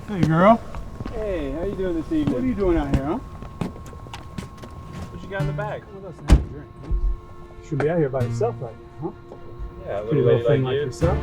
Hey, girl. Hey, how you doing this evening? What are you doing out here, huh? What you got in the bag? Come with us and have a drink, huh? You should be out here by yourself right now, huh? Yeah, a Pretty little little lady thing like you. yourself.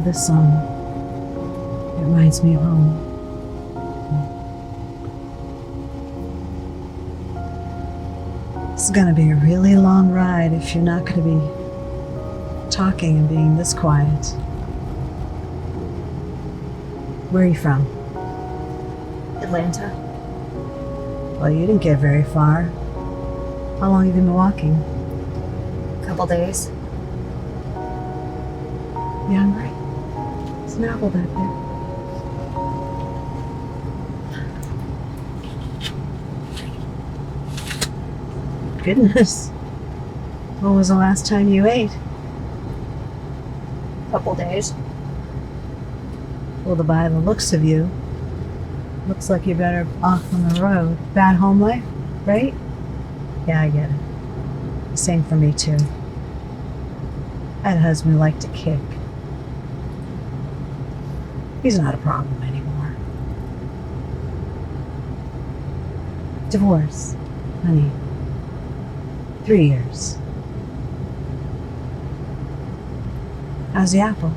this song. It reminds me of home. This is gonna be a really long ride if you're not gonna be talking and being this quiet. Where are you from? Atlanta. Well, you didn't get very far. How long have you been walking? Couple days. You hungry? There's an apple back there. Goodness. When was the last time you ate? Couple days. Well, by the looks of you, looks like you're better off on the road. Bad home life, right? Yeah, I get it. Same for me, too. I had a husband who liked to kick. He's not a problem anymore. Divorce, honey. 3 years. How's the apple?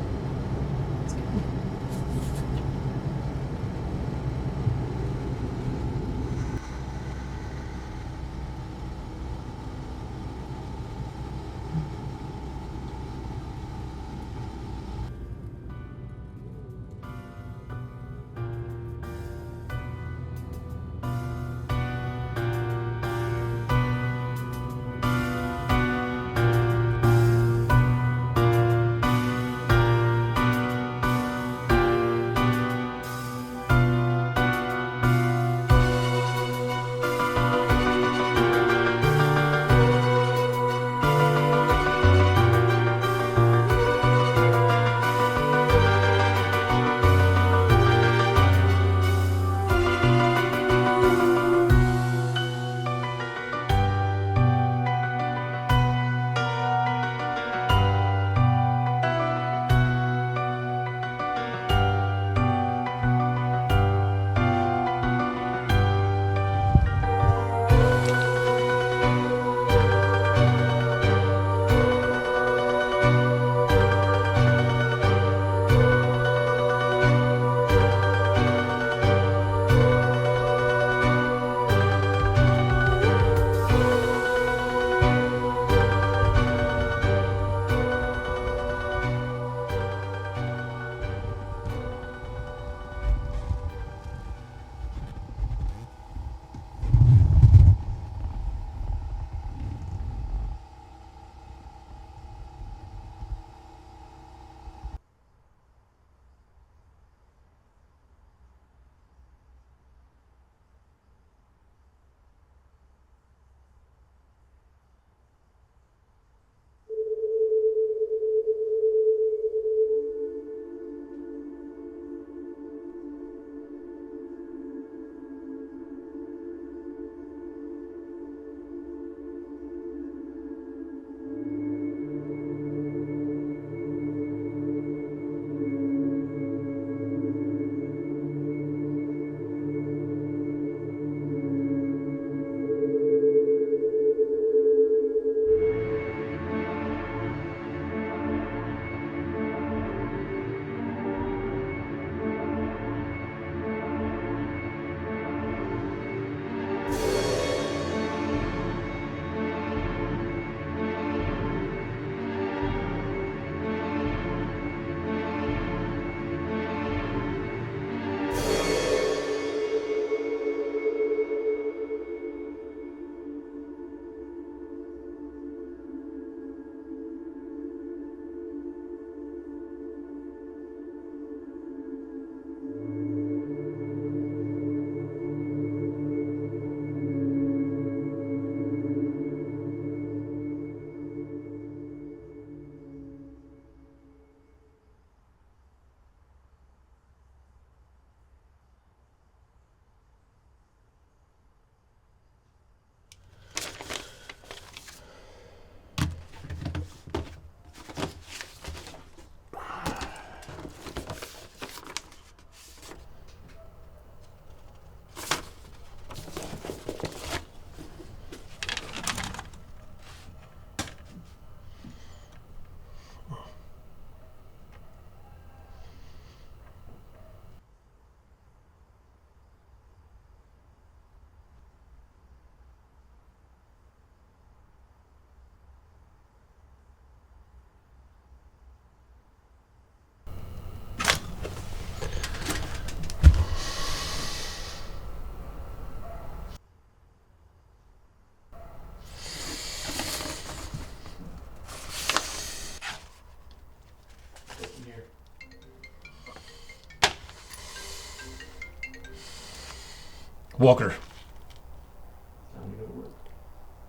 Walker.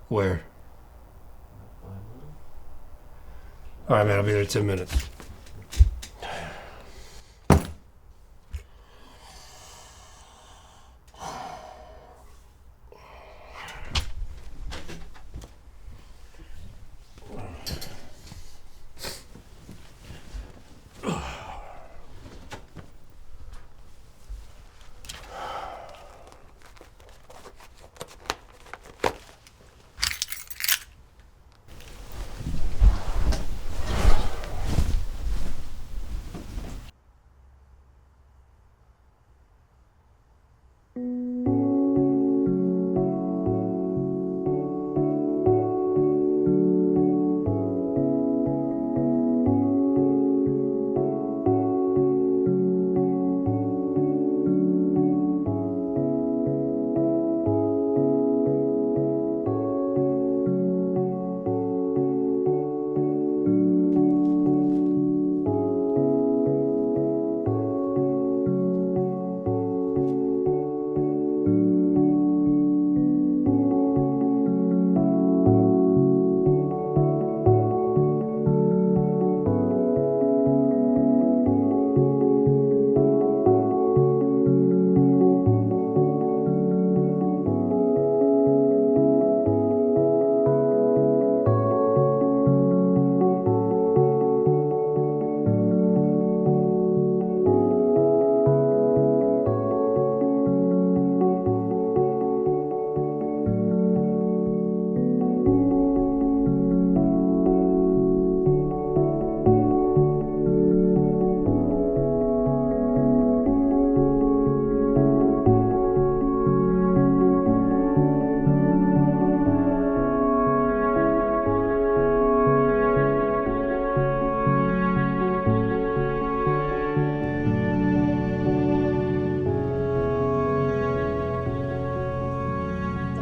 Where? Alright, man, I'll be there in 10 minutes.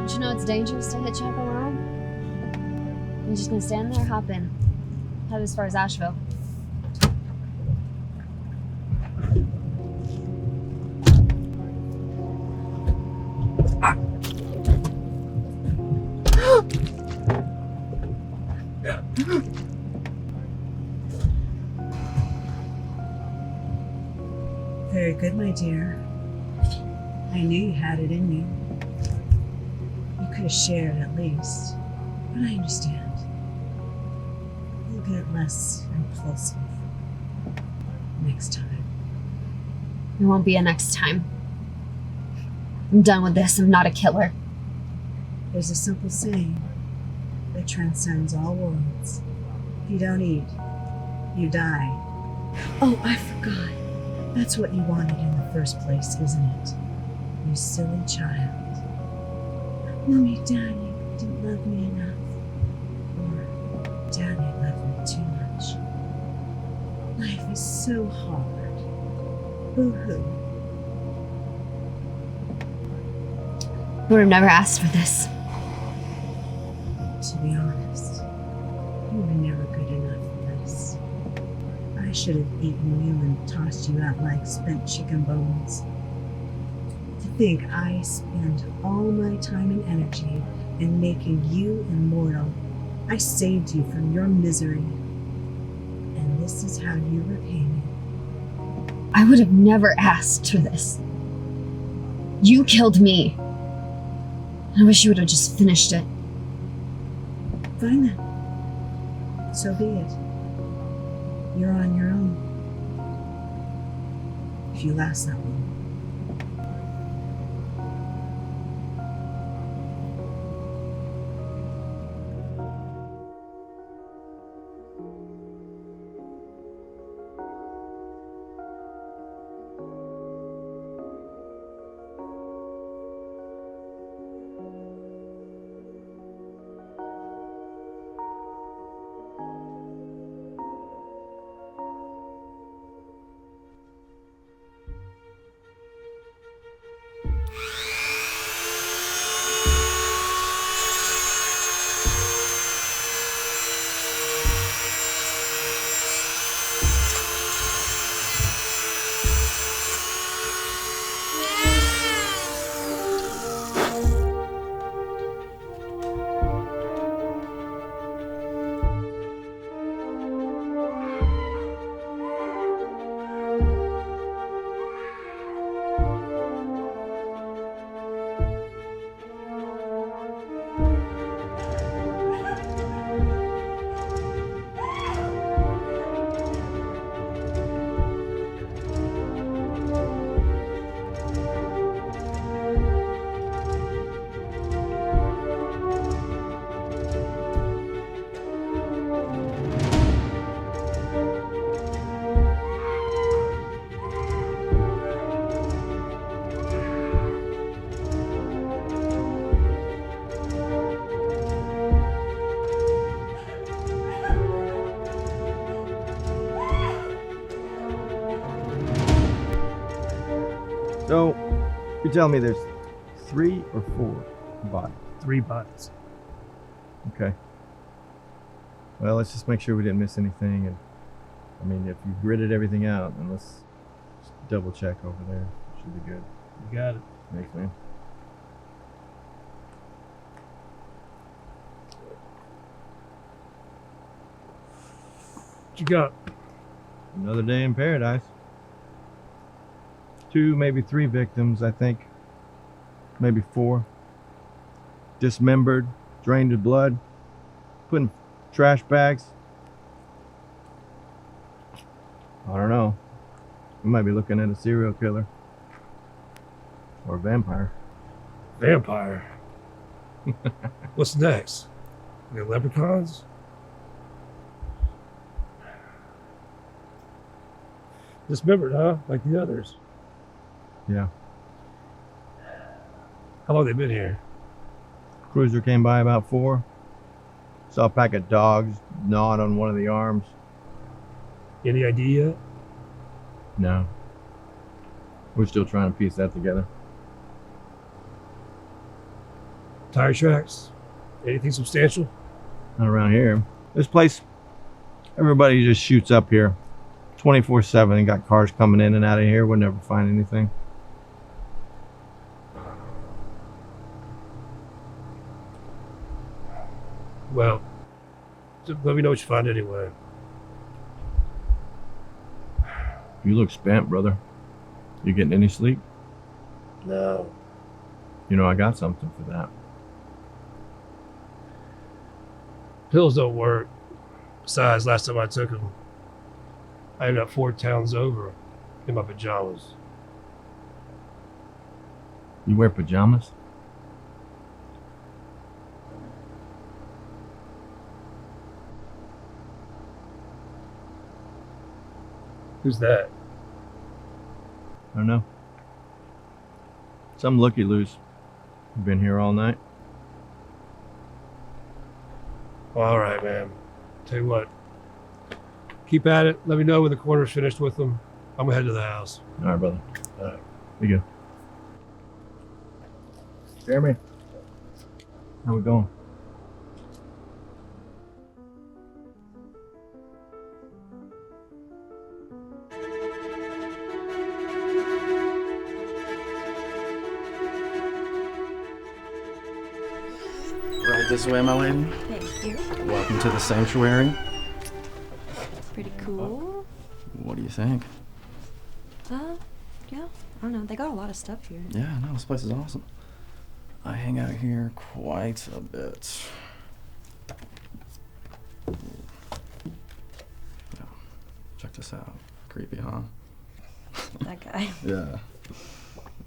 Don't you know it's dangerous to hitchhike alone? You're just gonna stand there, hop in. Head as far as Asheville. Very good, my dear. I knew you had it in you. You could have shared at least, but I understand. You'll get less impulsive next time. There won't be a next time. I'm done with this. I'm not a killer. There's a simple saying that transcends all worlds. If you don't eat, you die. Oh, I forgot. That's what you wanted in the first place, isn't it? You silly child. Mommy, Daddy didn't love me enough. Or Daddy loved me too much. Life is so hard. Boo-hoo. I would have never asked for this. To be honest, you were never good enough for this. I should have eaten you and tossed you out like spent chicken bones. To think I spent all my time and energy in making you immortal. I saved you from your misery. And this is how you repay me. I would have never asked for this. You killed me. I wish you would have just finished it. Fine then. So be it. You're on your own. If you last that long. So, you tell me there's 3 or 4 bodies? 3 bodies. Okay. Well, let's just make sure we didn't miss anything. And I mean, if you gridded everything out, then let's just double check over there. Should be good. You got it. Thanks, man. What you got? Another day in paradise. 2, maybe 3 victims, I think. Maybe 4. Dismembered, drained of blood, put in trash bags. I don't know. We might be looking at a serial killer. Or a vampire. Vampire. What's next? We got leprechauns? Dismembered, huh? Like the others. Yeah. How long they been here? Cruiser came by about 4. Saw a pack of dogs gnawed on one of the arms. Any idea? No. We're still trying to piece that together. Tire tracks? Anything substantial? Not around here. This place, everybody just shoots up here 24/7 and got cars coming in and out of here. We'll never find anything. Well, just let me know what you find anyway. You look spent, brother. You getting any sleep? No. You know, I got something for that. Pills don't work. Besides, last time I took them, I ended up 4 towns over in my pajamas. You wear pajamas? Who's that? I don't know. Some looky-loose. Been here all night. Well, all right, man. Tell you what. Keep at it. Let me know when the coroner's finished with them. I'm gonna head to the house. All right, brother. All right. Here you go. Jeremy, how we going? Right this way, my lady. Thank you. Welcome to the sanctuary. Pretty cool. What do you think? Yeah, I don't know. They got a lot of stuff here. Yeah, no, this place is awesome. I hang out here quite a bit. Yeah. Check this out. Creepy, huh? That guy. Yeah.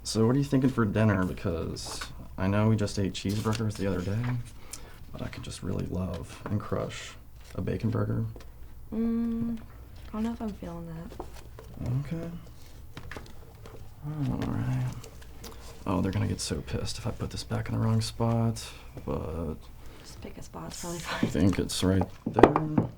So what are you thinking for dinner? Because I know we just ate cheeseburgers the other day, but I could just really love and crush a bacon burger. I don't know if I'm feeling that. Okay. Alright. Oh, they're gonna get so pissed if I put this back in the wrong spot, but Just pick a spot. It's probably I fine. think it's right there.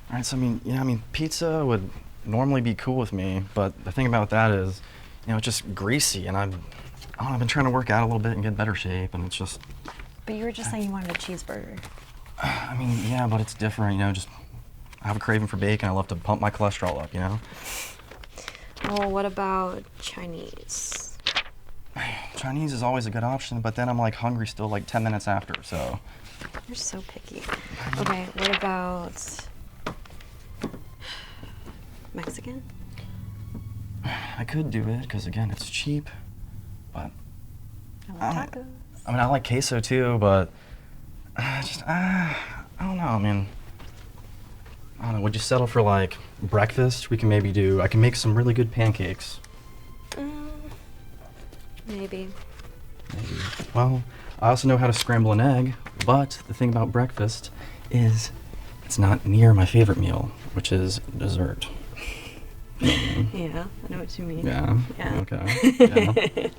Alright, so I mean, pizza would normally be cool with me, but the thing about that is, it's just greasy, and I don't know, I've been trying to work out a little bit and get in better shape, and it's just, But you were just saying you wanted a cheeseburger. I mean, yeah, but it's different, just, I have a craving for bacon, I love to pump my cholesterol up, Well, what about Chinese? Chinese is always a good option, but then I'm like hungry still like 10 minutes after, so. You're so picky. Okay, what about Mexican? I could do it, because again, it's cheap, but I like tacos. I mean, I like queso too, but I don't know, I mean, I don't know, would you settle for like breakfast? I can make some really good pancakes. Maybe. Maybe. Well, I also know how to scramble an egg, but the thing about breakfast is it's not near my favorite meal, which is dessert. Yeah, I know what you mean. Yeah. Yeah. Okay. Yeah.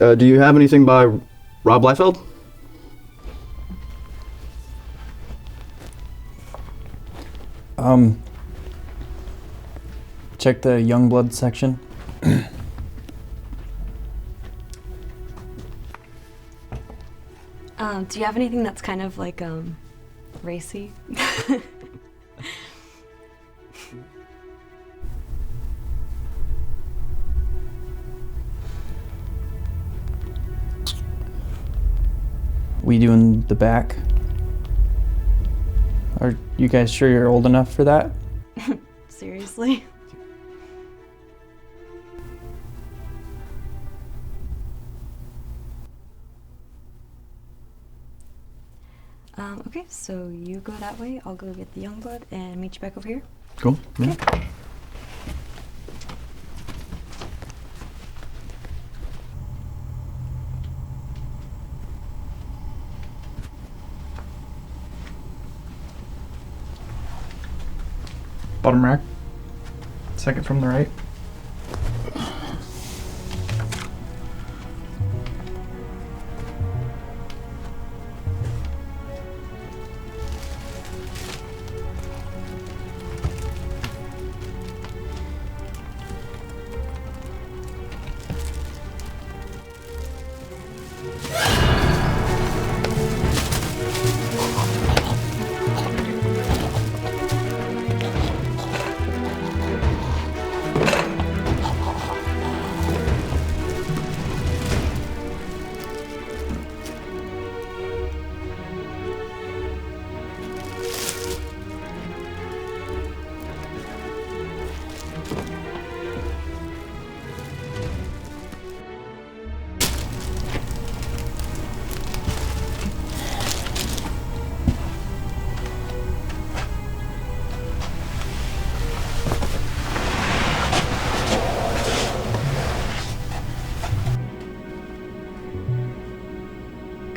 Do you have anything by Rob Liefeld? Check the Youngblood section. Do you have anything that's kind of like racy? We doing the back? Are you guys sure you're old enough for that? Seriously? Okay, so you go that way, I'll go get the Youngblood and meet you back over here. Cool. Yeah. Okay. Bottom rack. Second from the right.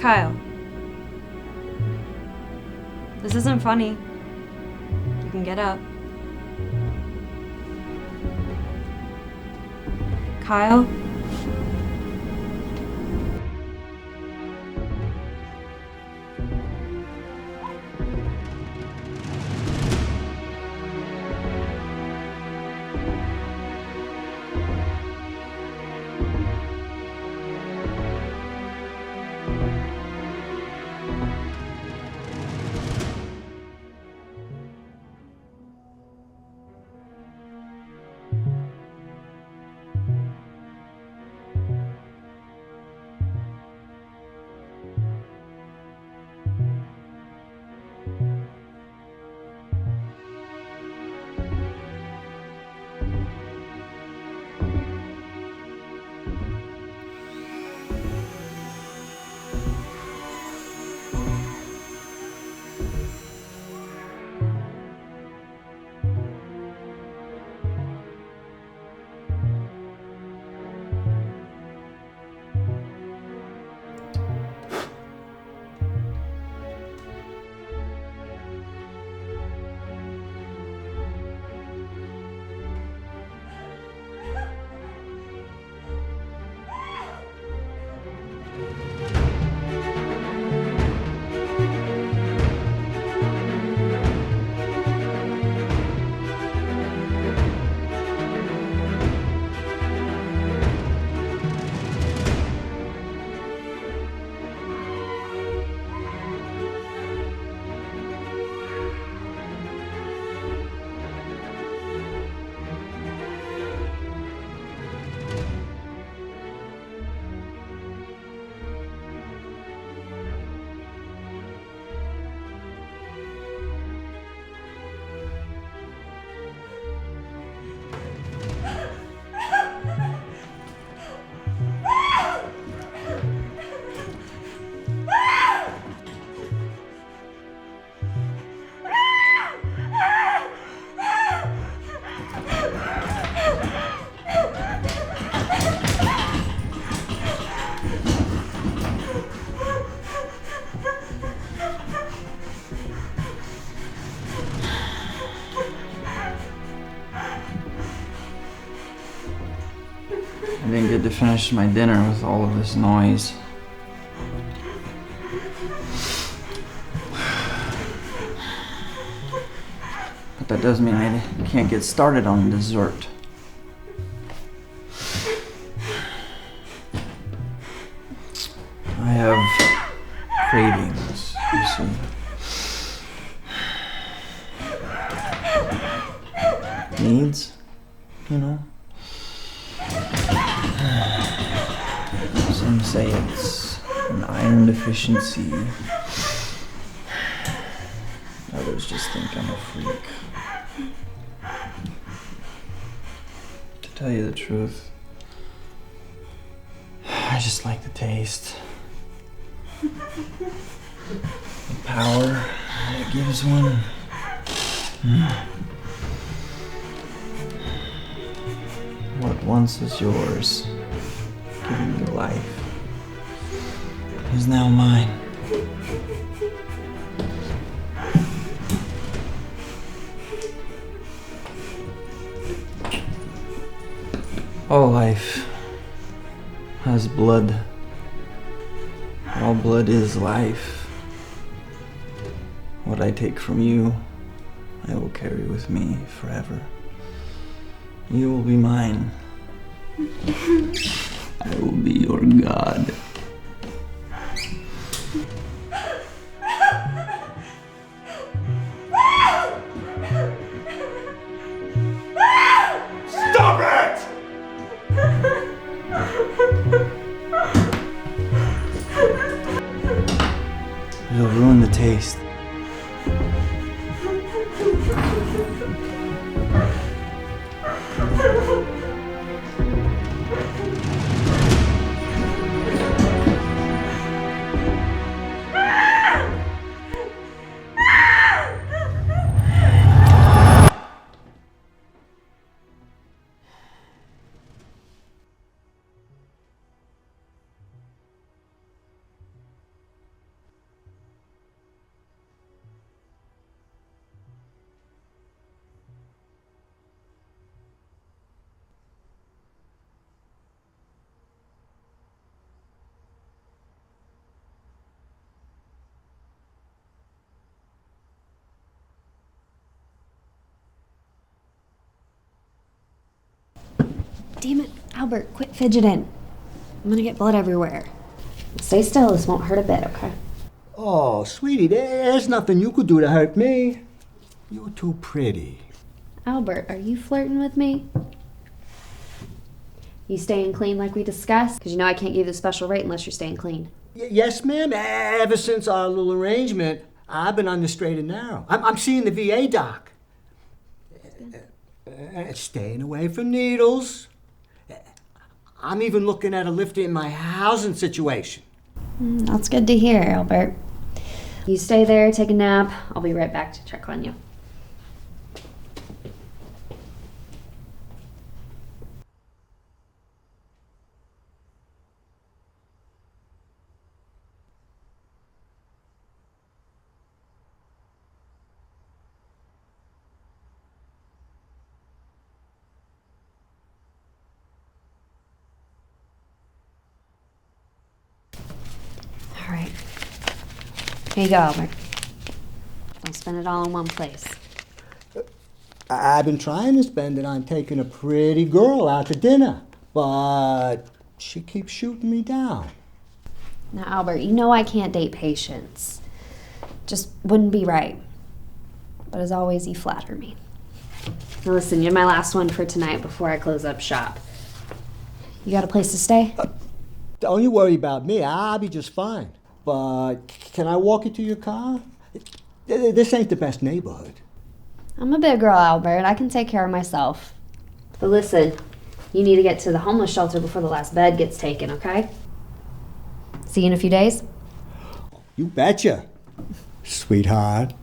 Kyle. This isn't funny. You can get up. Kyle? I didn't get to finish my dinner with all of this noise. But that does mean I can't get started on dessert. I have cravings, you see. Needs, you know? Some say it's an iron deficiency. Others just think I'm a freak. To tell you the truth, I just like the taste. The power that it gives one. What once was yours, giving you life, is now mine. All life has blood. All blood is life. What I take from you, I will carry with me forever. You will be mine. I will be your god. Stop it! It'll ruin the taste. Damn it, Albert, quit fidgeting. I'm gonna get blood everywhere. Stay still, this won't hurt a bit, okay? Oh, sweetie, there's nothing you could do to hurt me. You're too pretty. Albert, are you flirting with me? You staying clean like we discussed? Because you know I can't give you the special rate unless you're staying clean. Yes, ma'am. Ever since our little arrangement, I've been on the straight and narrow. I'm seeing the VA doc. Staying away from needles. I'm even looking at a lift in my housing situation. That's good to hear, Albert. You stay there, take a nap. I'll be right back to check on you. All right. Here you go, Albert. Don't spend it all in one place. I've been trying to spend it on taking a pretty girl out to dinner, but she keeps shooting me down. Now, Albert, you know I can't date patients. Just wouldn't be right. But as always, you flatter me. Now listen, you're my last one for tonight before I close up shop. You got a place to stay? Don't you worry about me. I'll be just fine. But can I walk you to your car? This ain't the best neighborhood. I'm a big girl, Albert. I can take care of myself. But listen, you need to get to the homeless shelter before the last bed gets taken, okay? See you in a few days. You betcha, sweetheart.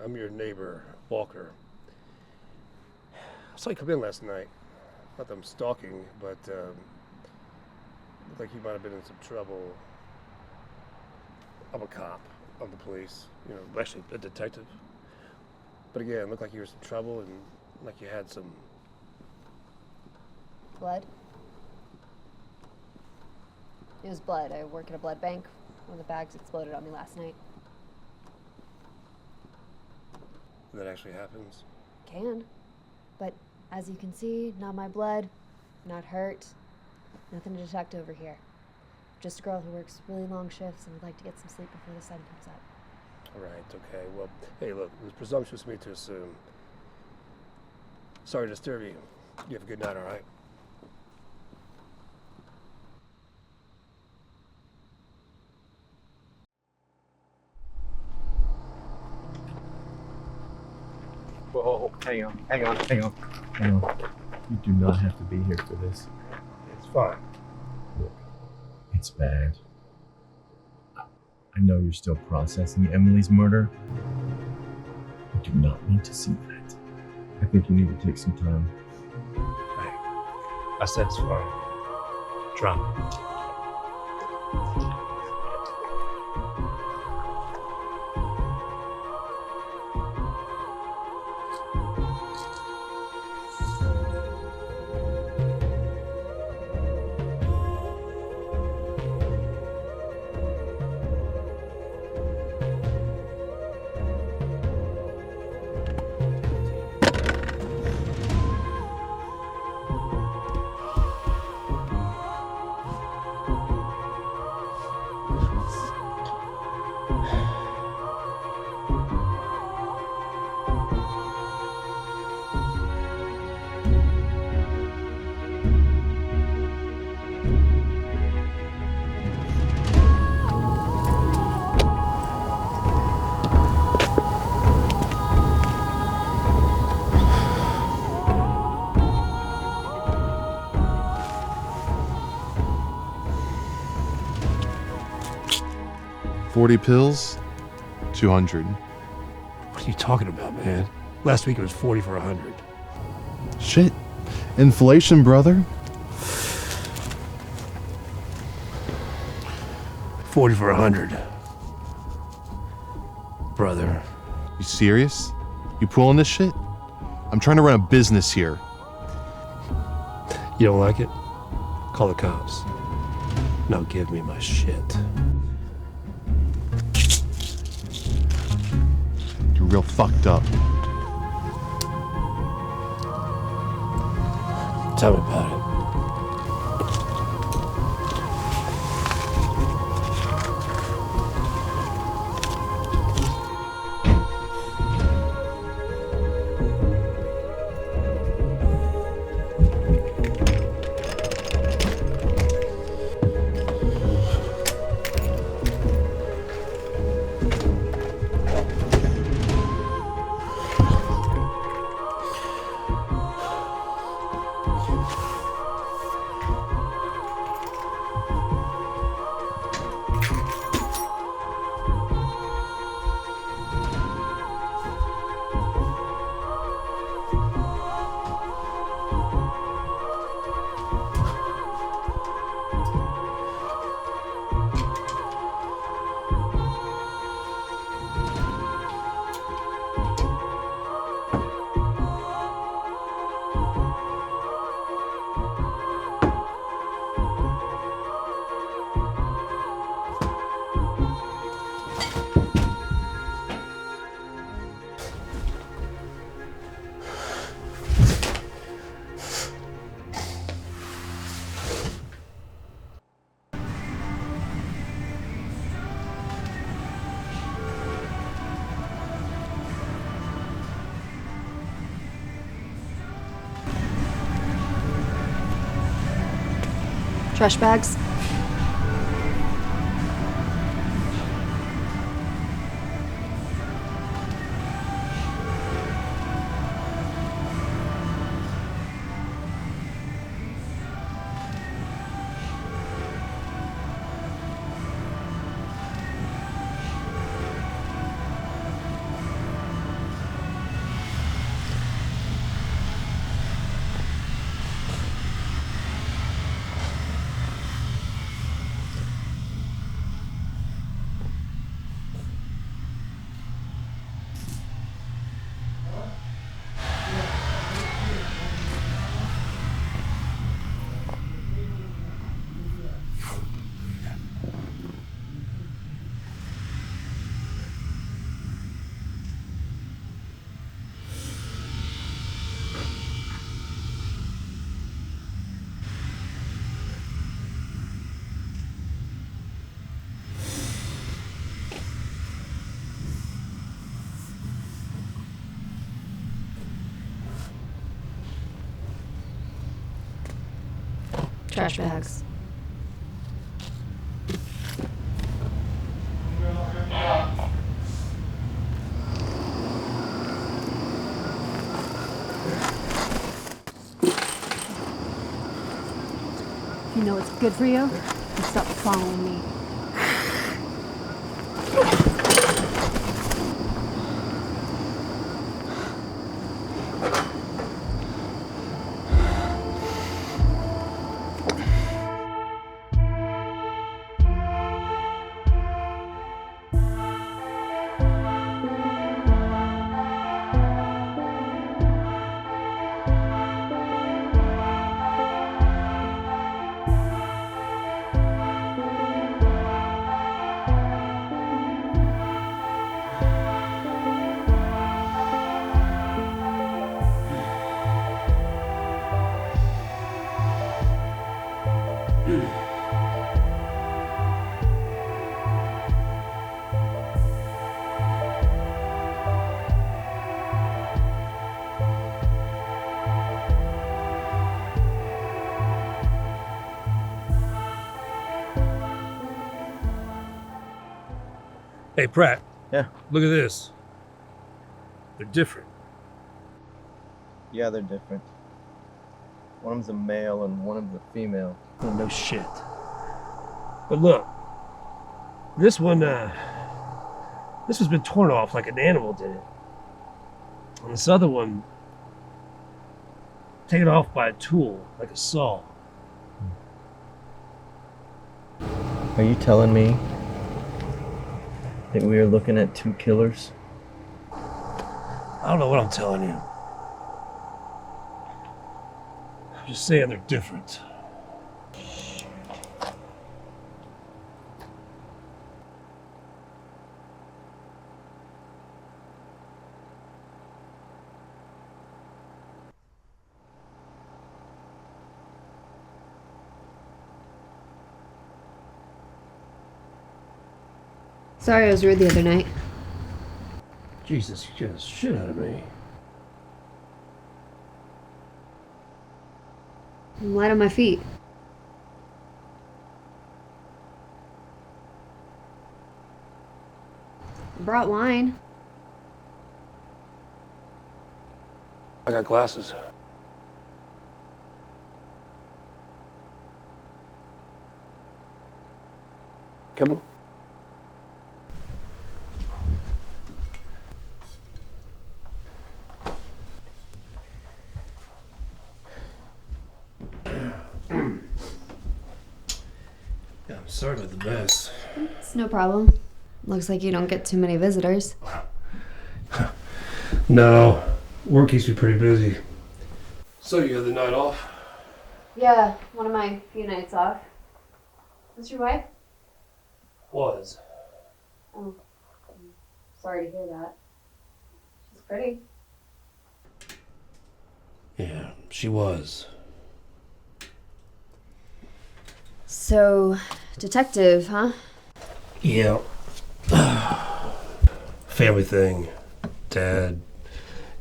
I'm your neighbor, Walker. I saw you come in last night. Not that I'm stalking, but looked like you might have been in some trouble. I'm a cop. I'm the police. You know, actually a detective. But again, it looked like you were in some trouble and like you had some... Blood? It was blood. I work at a blood bank. One of the bags exploded on me last night. That actually happens. Can. But as you can see, not my blood, not hurt, nothing to detect over here. Just a girl who works really long shifts and would like to get some sleep before the sun comes up. All right, okay. Well, hey, look, it was presumptuous of me to assume. Sorry to disturb you. You have a good night, all right? Whoa, hang on. You do not have to be here for this. It's fine. Look, it's bad. I know you're still processing Emily's murder. You do not need to see that. I think you need to take some time. Hey, I said it's fine. Drop it. $40 pills, $200. What are you talking about, man? Last week it was 40 for 100. Shit. Inflation, brother. 40 for 100. Brother. You serious? You pulling this shit? I'm trying to run a business here. You don't like it? Call the cops. Now give me my shit. You're real fucked up. Tell me about it. Trash bags? trash bags. You know what's good for you? You stop following me. Hey, Pratt. Yeah. Look at this. They're different. Yeah, they're different. One of them's a male and one of them's a female. Oh, no shit. But look, this one's been torn off like an animal did it. And this other one, taken off by a tool, like a saw. Are you telling me that we are looking at two killers? I don't know what I'm telling you. I'm just saying they're different. Sorry I was rude the other night. Jesus, you scared the shit out of me. I'm light on my feet. I brought wine. I got glasses. Come on. Yeah, I'm sorry about the mess. It's no problem. Looks like you don't get too many visitors. No, work keeps me pretty busy. So you had the night off? Yeah, one of my few nights off. What's your wife? Was. Oh, I'm sorry to hear that. She's pretty. Yeah, she was. So, detective, huh? Yeah. Family thing. Dad,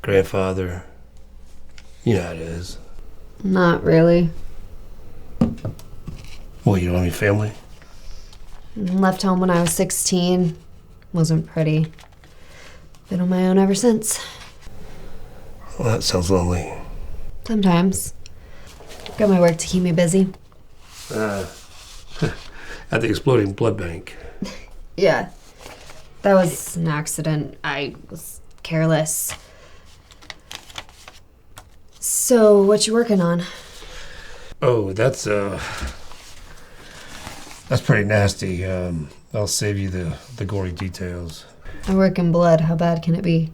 grandfather. You know how it is. Not really. Well, you don't have any family? Left home when I was 16. Wasn't pretty. Been on my own ever since. Well, that sounds lonely. Sometimes. Got my work to keep me busy. At the exploding blood bank. Yeah. That was an accident. I was careless. So, what you working on? Oh, that's pretty nasty. I'll save you the gory details. I work in blood. How bad can it be?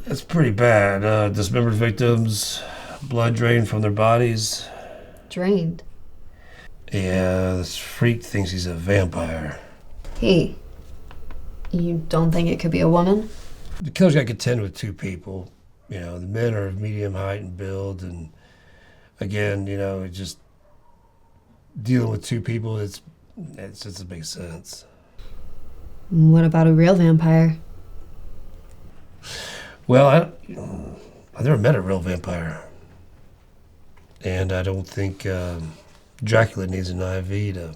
That's pretty bad. Dismembered victims, blood drained from their bodies. Drained? Yeah, this freak thinks he's a vampire. Hey, you don't think it could be a woman? The killer's got to contend with two people. You know, the men are of medium height and build, and again, you know, it just dealing with two people, it doesn't make sense. What about a real vampire? Well, I've never met a real vampire, and I don't think Dracula needs an IV to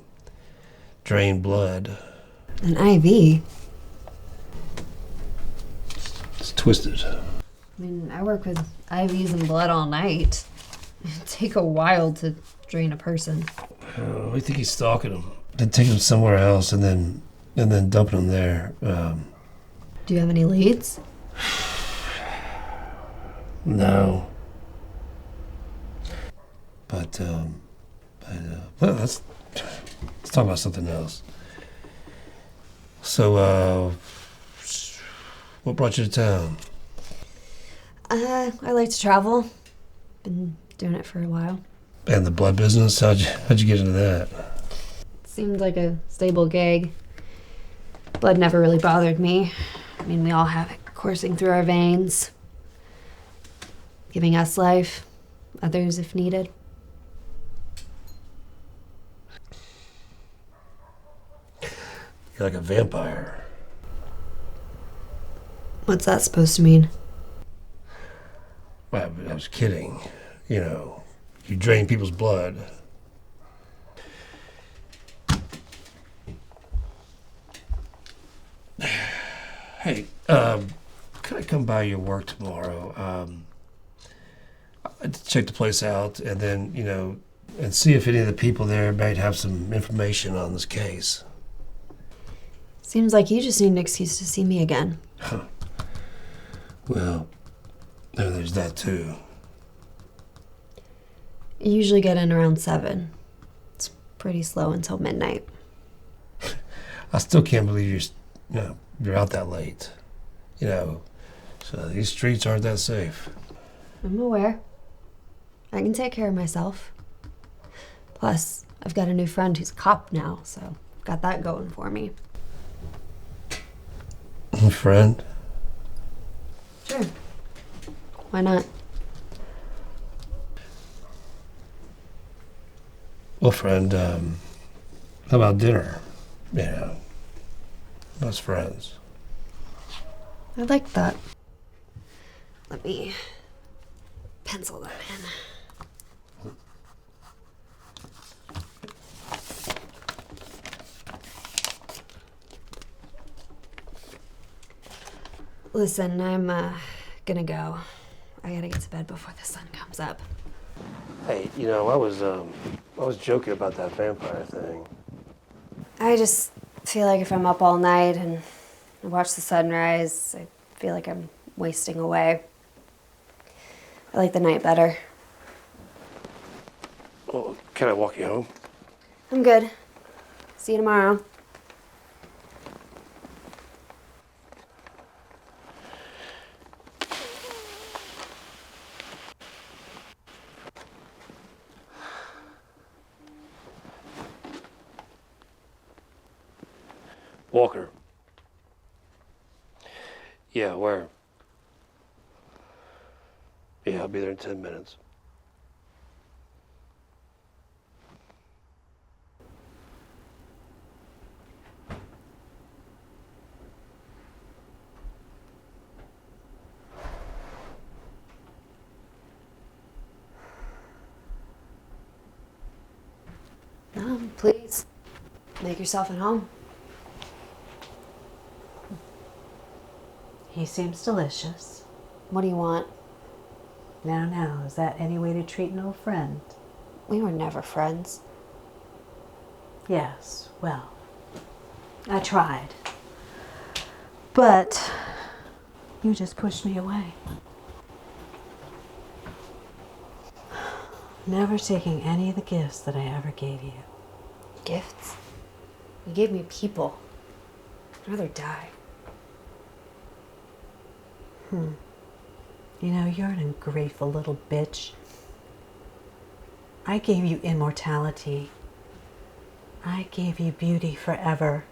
drain blood. An IV? It's twisted. I mean, I work with IVs and blood all night. It'd take a while to drain a person. I think he's stalking him. Then taking him somewhere else and then dumping him there. Do you have any leads? No. But let's talk about something else. So, what brought you to town? I like to travel. Been doing it for a while. And the blood business? How'd you get into that? Seemed like a stable gig. Blood never really bothered me. I mean, we all have it coursing through our veins. Giving us life, others if needed. You're like a vampire. What's that supposed to mean? Well, I was kidding. You know, you drain people's blood. Hey, could I come by your work tomorrow? I'd check the place out and then, and see if any of the people there might have some information on this case. Seems like you just need an excuse to see me again. Huh. Well, there's that too. I usually get in around 7. It's pretty slow until midnight. I still can't believe you're out that late. So these streets aren't that safe. I'm aware. I can take care of myself. Plus, I've got a new friend who's a cop now, so got that going for me. A friend? Sure. Why not? Well, friend, how about dinner? Us friends. I like that. Let me pencil that in. Listen, I'm gonna go. I gotta get to bed before the sun comes up. Hey, I was joking about that vampire thing. I just feel like if I'm up all night and I watch the sunrise, I feel like I'm wasting away. I like the night better. Well, can I walk you home? I'm good. See you tomorrow. Walker. Yeah, where? Yeah, I'll be there in 10 minutes. No, please. Make yourself at home. He seems delicious. What do you want? Now, is that any way to treat an old friend? We were never friends. Yes, well, I tried. But you just pushed me away. Never taking any of the gifts that I ever gave you. Gifts? You gave me people. I'd rather die. You're an ungrateful little bitch. I gave you immortality. I gave you beauty forever.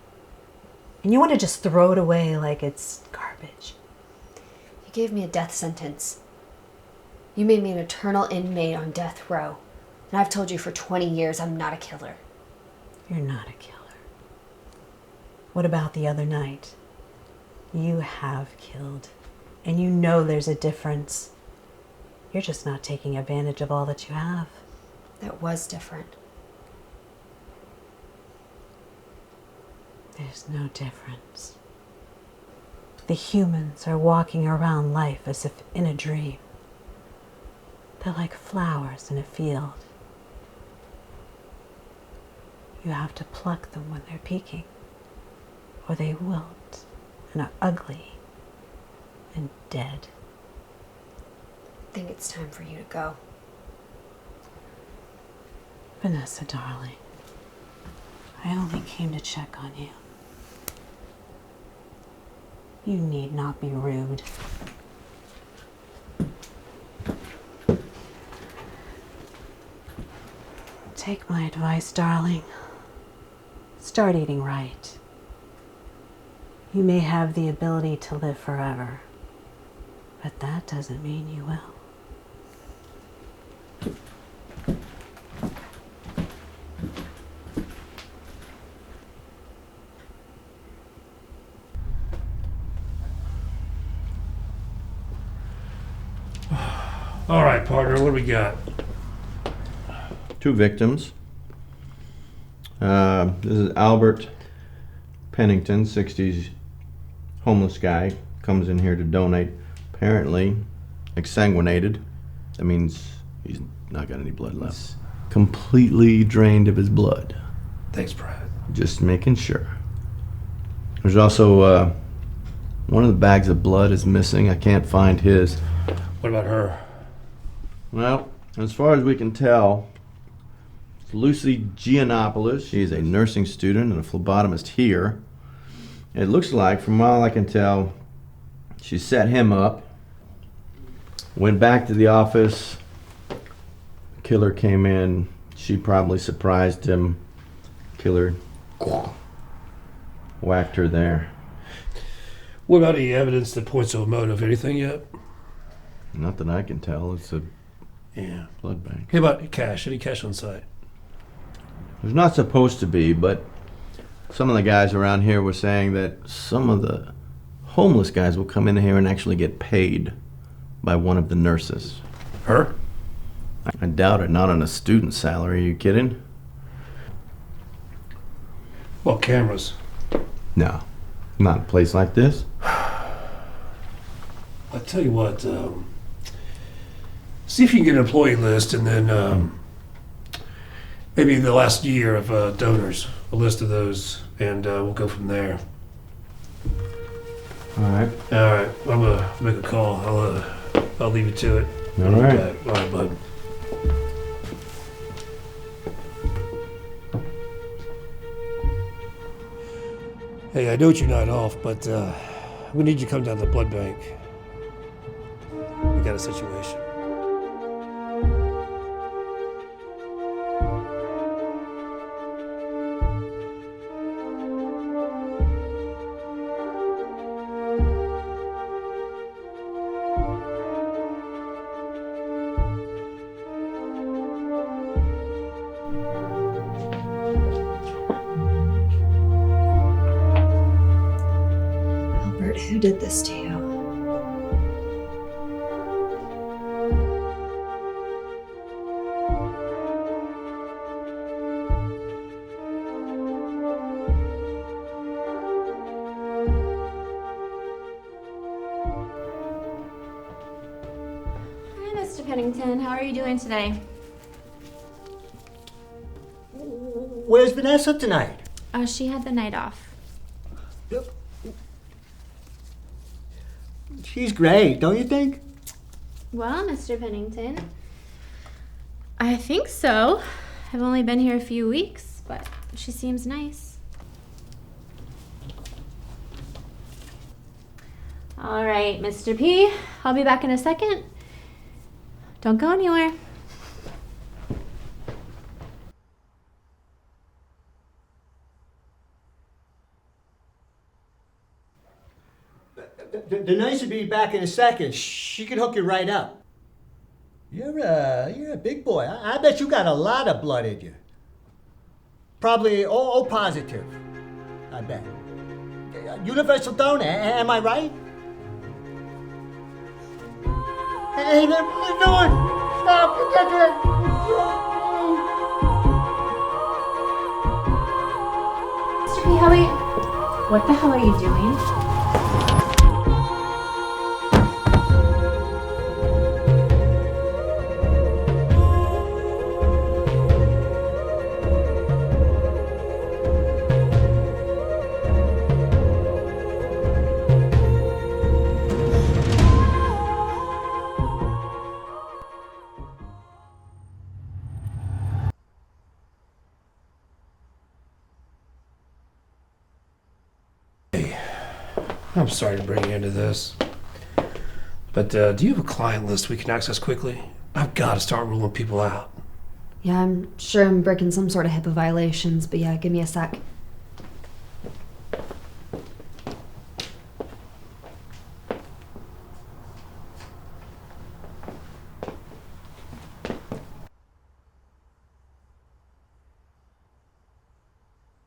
And you want to just throw it away like it's garbage. You gave me a death sentence. You made me an eternal inmate on death row. And I've told you for 20 years I'm not a killer. You're not a killer. What about the other night? You have killed. And you know there's a difference. You're just not taking advantage of all that you have. That was different. There's no difference. The humans are walking around life as if in a dream. They're like flowers in a field. You have to pluck them when they're peaking, or they wilt and are ugly and dead. I think it's time for you to go. Vanessa, darling, I only came to check on you. You need not be rude. Take my advice, darling. Start eating right. You may have the ability to live forever, but that doesn't mean you will. All right, partner, what do we got? 2 victims. This is Albert Pennington, 60s homeless guy, comes in here to donate. Apparently exsanguinated. That means he's not got any blood left. Completely drained of his blood. Thanks, Brad. Just making sure. There's also one of the bags of blood is missing. I can't find his. What about her? Well, as far as we can tell, it's Lucy Giannopoulos. She's a nursing student and a phlebotomist here. It looks like, from all I can tell, she set him up, went back to the office, the killer came in, she probably surprised him, killer whacked her there. What about any evidence that points to a motive? Anything yet? Not that I can tell. It's a Yeah. blood bank. How about cash? Any cash on site? There's not supposed to be, but some of the guys around here were saying that some of the homeless guys will come in here and actually get paid by one of the nurses. Her? I doubt it. Not on a student salary. Are you kidding? Well, cameras. No. Not a place like this. I tell you what, see if you can get an employee list, and then maybe the last year of donors, a list of those, and we'll go from there. All right. All right, I'm gonna make a call. I'll leave you to it. All right. All right, bud. Hey, I know you're not off, but we need you to come down to the blood bank. We got a situation. Albert, who did this to you? Hi, Mr. Pennington. How are you doing today? Where's Vanessa tonight? She had the night off. She's great, don't you think? Well, Mr. Pennington, I think so. I've only been here a few weeks, but she seems nice. All right, Mr. P, I'll be back in a second. Don't go anywhere. The nurse will be back in a second. She can hook you right up. You're a big boy. I bet you got a lot of blood in you. Probably O positive. I bet. Universal donor. Am I right? Hey, what are you doing? Stop! Get it! Mr. P, how are you? What the hell are you doing? I'm sorry to bring you into this, but do you have a client list we can access quickly? I've got to start ruling people out. Yeah, I'm sure I'm breaking some sort of HIPAA violations, but yeah, give me a sec.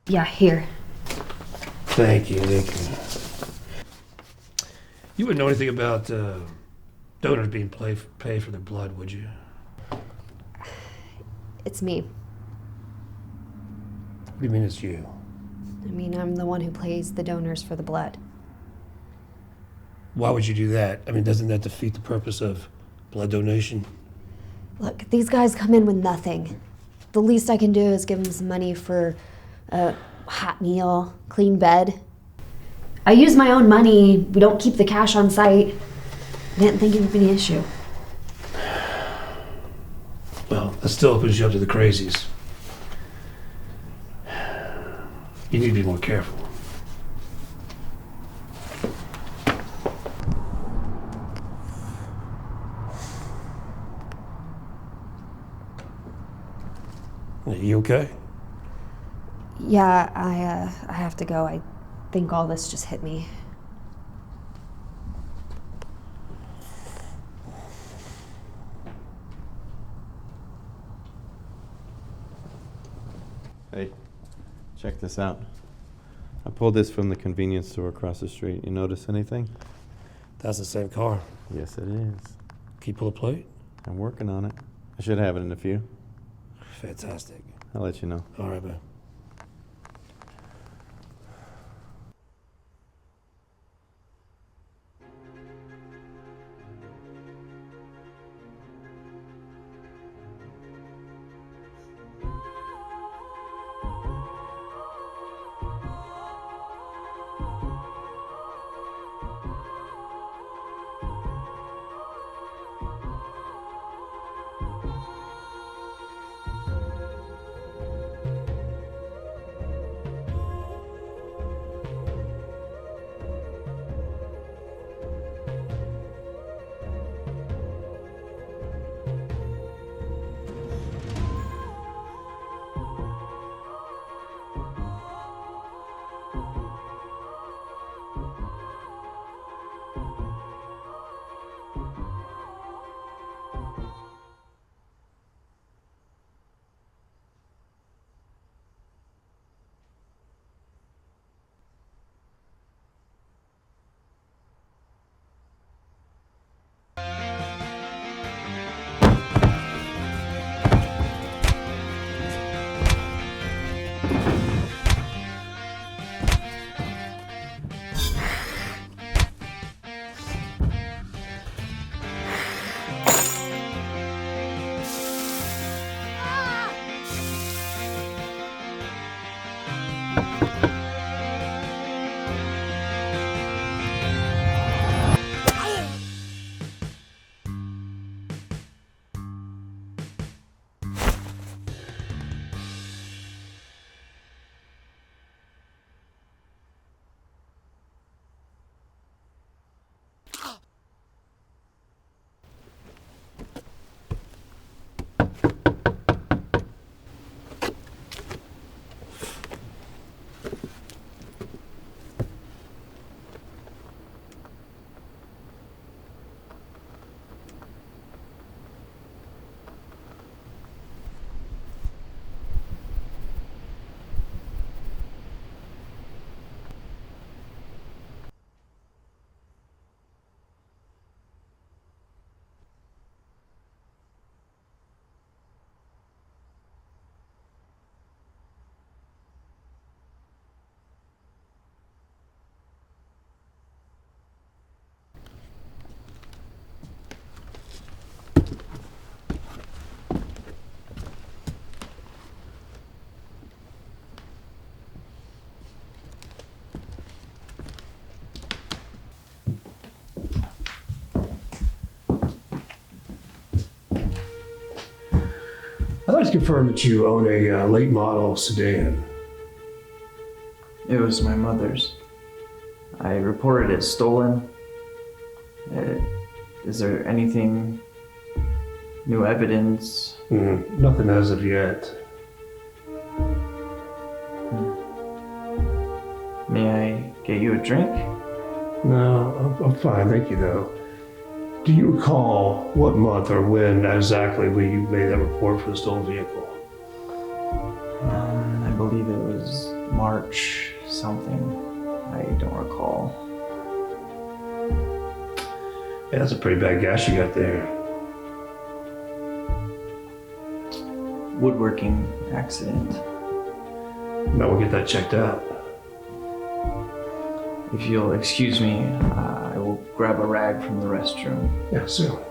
Yeah, here. Thank you. You wouldn't know anything about donors being paid for their blood, would you? It's me. What do you mean it's you? I mean, I'm the one who pays the donors for the blood. Why would you do that? I mean, doesn't that defeat the purpose of blood donation? Look, these guys come in with nothing. The least I can do is give them some money for a hot meal, clean bed. I use my own money. We don't keep the cash on site. I didn't think it would be an issue. Well, that still opens you up to the crazies. You need to be more careful. Are you okay? Yeah, I have to go. I think all this just hit me. Hey, check this out. I pulled this from the convenience store across the street. You notice anything? That's the same car. Yes, it is. Can you pull a plate? I'm working on it. I should have it in a few. Fantastic. I'll let you know. All right, man. please confirm that you own a late model sedan. It was my mother's. I reported it stolen. Is there anything, new evidence? Nothing as of yet. May I get you a drink? No, I'm fine, thank you though. Do you recall what month or when exactly you made that report for the stolen vehicle? I believe it was March something. I don't recall. Yeah, that's a pretty bad gash you got there. Woodworking accident. Might we'll get that checked out. If you'll excuse me, I will grab a rag from the restroom. Yeah, certainly.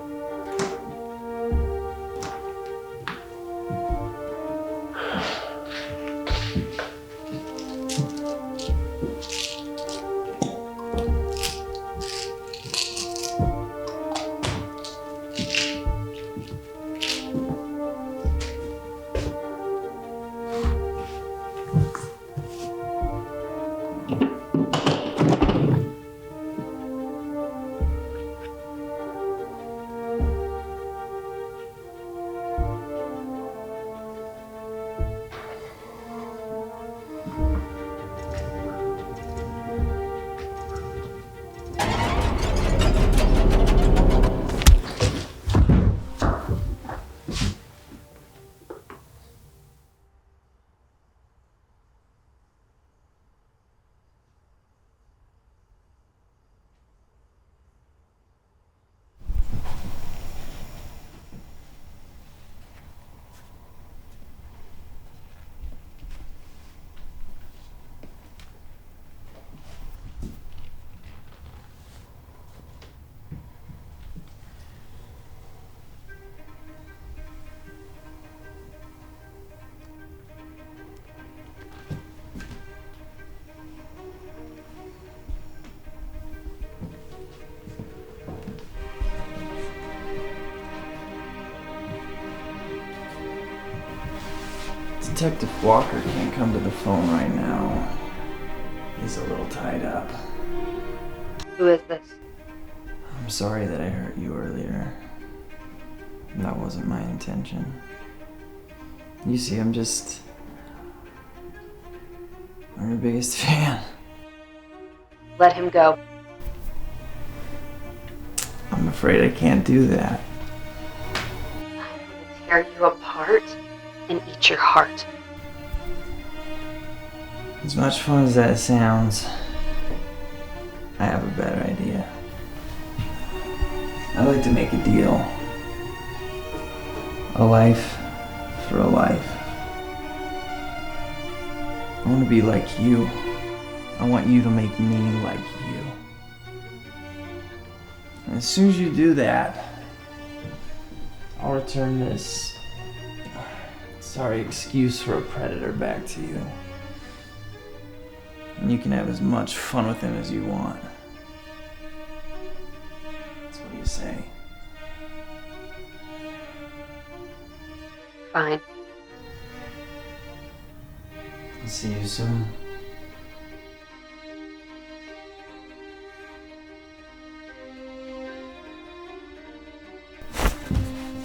Detective Walker can't come to the phone right now. He's a little tied up. Who is this? I'm sorry that I hurt you earlier. That wasn't my intention. You see, I'm your biggest fan. Let him go. I'm afraid I can't do that. Tear you apart and eat your heart. As much fun as that sounds, I have a better idea. I'd like to make a deal. A life for a life. I want to be like you. I want you to make me like you. And as soon as you do that, I'll return this excuse for a predator back to you. And you can have as much fun with him as you want. That's what you say. Fine. I'll see you soon.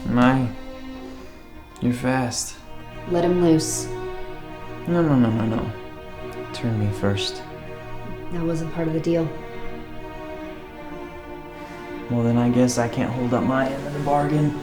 My, you're fast. Let him loose. No. Turn me first. That wasn't part of the deal. Well, then I guess I can't hold up my end of the bargain.